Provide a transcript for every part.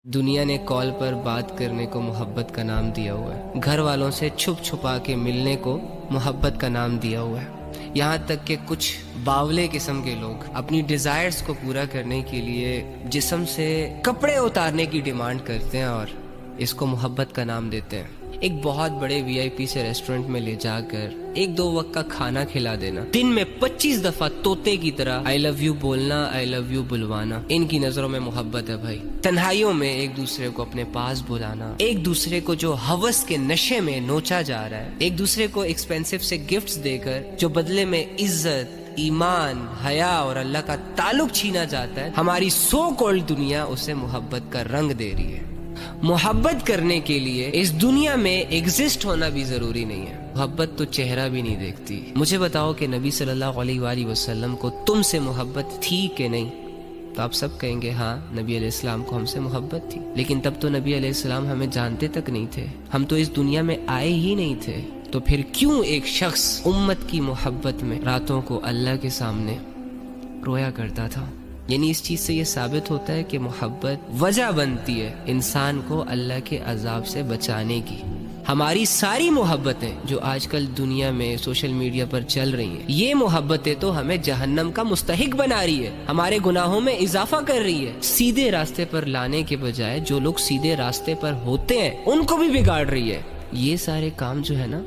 دنیا نے کال پر بات کرنے کو محبت کا نام دیا ہوا ہے، گھر والوں سے چھپ چھپا کے ملنے کو محبت کا نام دیا ہوا ہے، یہاں تک کہ کچھ باولے قسم کے لوگ اپنی ڈیزائرز کو پورا کرنے کے لیے جسم سے کپڑے اتارنے کی ڈیمانڈ کرتے ہیں اور اس کو محبت کا نام دیتے ہیں۔ ایک بہت بڑے وی آئی پی سے ریسٹورنٹ میں لے جا کر ایک دو وقت کا کھانا کھلا دینا، دن میں 25 دفعہ طوطے کی طرح آئی لو یو بولنا، آئی لو یو بلوانا، ان کی نظروں میں محبت ہے بھائی۔ تنہائیوں میں ایک دوسرے کو اپنے پاس بلانا، ایک دوسرے کو جو ہوس کے نشے میں نوچا جا رہا ہے، ایک دوسرے کو ایکسپینسو سے گفٹس دے کر جو بدلے میں عزت، ایمان، حیا اور اللہ کا تعلق چھینا جاتا ہے، ہماری سو کالڈ دنیا اسے محبت کا رنگ دے رہی ہے۔ محبت کرنے کے لیے اس دنیا میں ایگزسٹ ہونا بھی ضروری نہیں ہے، محبت تو چہرہ بھی نہیں دیکھتی۔ مجھے بتاؤ کہ نبی صلی اللہ علیہ وآلہ وسلم کو تم سے محبت تھی کہ نہیں؟ تو آپ سب کہیں گے ہاں، نبی علیہ السلام کو ہم سے محبت تھی، لیکن تب تو نبی علیہ السلام ہمیں جانتے تک نہیں تھے، ہم تو اس دنیا میں آئے ہی نہیں تھے۔ تو پھر کیوں ایک شخص امت کی محبت میں راتوں کو اللہ کے سامنے رویا کرتا تھا؟ یعنی اس چیز سے یہ ثابت ہوتا ہے کہ محبت وجہ بنتی ہے انسان کو اللہ کے عذاب سے بچانے کی۔ ہماری ساری محبتیں جو آج کل دنیا میں سوشل میڈیا پر چل رہی ہیں، یہ محبتیں تو ہمیں جہنم کا مستحق بنا رہی ہے، ہمارے گناہوں میں اضافہ کر رہی ہے۔ سیدھے راستے پر لانے کے بجائے جو لوگ سیدھے راستے پر ہوتے ہیں ان کو بھی بگاڑ رہی ہے۔ یہ سارے کام جو ہے نا،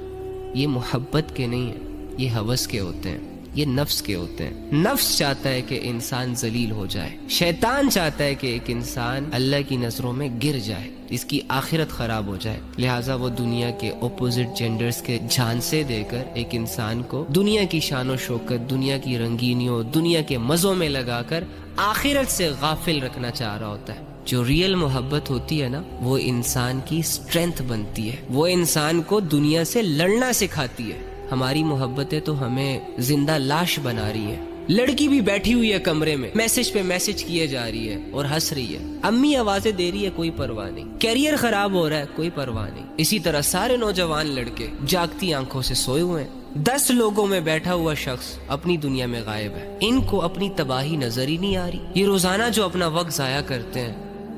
یہ محبت کے نہیں ہیں، یہ ہوس کے ہوتے ہیں، یہ نفس کے ہوتے ہیں۔ نفس چاہتا ہے کہ انسان ذلیل ہو جائے، شیطان چاہتا ہے کہ ایک انسان اللہ کی نظروں میں گر جائے، اس کی آخرت خراب ہو جائے، لہٰذا وہ دنیا کے اپوزٹ جینڈرز کے جھانسے دے کر ایک انسان کو دنیا کی شان و شوکت، دنیا کی رنگینیوں، دنیا کے مزوں میں لگا کر آخرت سے غافل رکھنا چاہ رہا ہوتا ہے۔ جو ریئل محبت ہوتی ہے نا، وہ انسان کی اسٹرینتھ بنتی ہے، وہ انسان کو دنیا سے لڑنا سکھاتی ہے۔ ہماری محبتیں تو ہمیں زندہ لاش بنا رہی ہیں۔ لڑکی بھی بیٹھی ہوئی ہے کمرے میں، میسج پہ میسج کیے جا رہی ہے اور ہنس رہی ہے، امی آوازیں دے رہی ہے، کوئی پرواہ نہیں، کیریئر خراب ہو رہا ہے، کوئی پرواہ نہیں۔ اسی طرح سارے نوجوان لڑکے جاگتی آنکھوں سے سوئے ہوئے ہیں، 10 لوگوں میں بیٹھا ہوا شخص اپنی دنیا میں غائب ہے، ان کو اپنی تباہی نظر ہی نہیں آ رہی۔ یہ روزانہ جو اپنا وقت ضائع کرتے ہیں،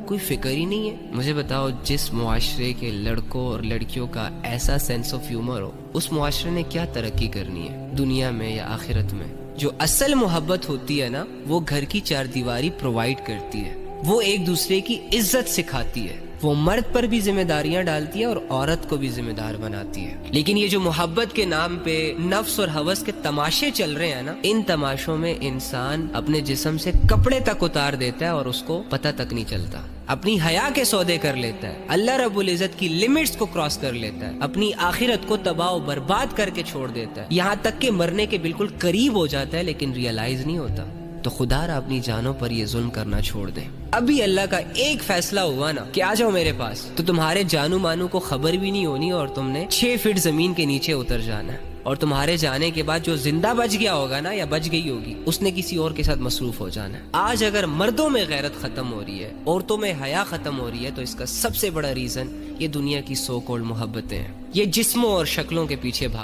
کوئی فکر ہی نہیں ہے۔ مجھے بتاؤ، جس معاشرے کے لڑکوں اور لڑکیوں کا ایسا سینس آف ہیومر ہو، اس معاشرے نے کیا ترقی کرنی ہے، دنیا میں یا آخرت میں؟ جو اصل محبت ہوتی ہے نا، وہ گھر کی چار دیواری پرووائڈ کرتی ہے، وہ ایک دوسرے کی عزت سکھاتی ہے، وہ مرد پر بھی ذمہ داریاں ڈالتی ہے اور عورت کو بھی ذمہ دار بناتی ہے۔ لیکن یہ جو محبت کے نام پہ نفس اور ہوس کے تماشے چل رہے ہیں نا، ان تماشوں میں انسان اپنے جسم سے کپڑے تک اتار دیتا ہے اور اس کو پتہ تک نہیں چلتا، اپنی حیا کے سودے کر لیتا ہے، اللہ رب العزت کی لمٹس کو کراس کر لیتا ہے، اپنی آخرت کو تباہ و برباد کر کے چھوڑ دیتا ہے، یہاں تک کہ مرنے کے بالکل قریب ہو جاتا ہے لیکن ریئلائز نہیں ہوتا۔ تو خدا را اپنی جانوں پر یہ ظلم کرنا چھوڑ دیں۔ ابھی اللہ کا ایک فیصلہ ہوا نا کہ آ جاؤ میرے پاس، تو تمہارے جانو مانو کو خبر بھی نہیں ہونی اور تم نے 6 فٹ زمین کے نیچے اتر جانا ہے، اور تمہارے جانے کے بعد جو زندہ بچ گیا ہوگا نا یا بچ گئی ہوگی، اس نے کسی اور کے ساتھ مصروف ہو جانا ہے۔ آج اگر مردوں میں غیرت ختم ہو رہی ہے، عورتوں میں حیا ختم ہو رہی ہے، تو اس کا سب سے بڑا ریزن یہ دنیا کی سو کالڈ محبتیں ہیں، یہ جسموں اور شکلوں کے پیچھے بھاگ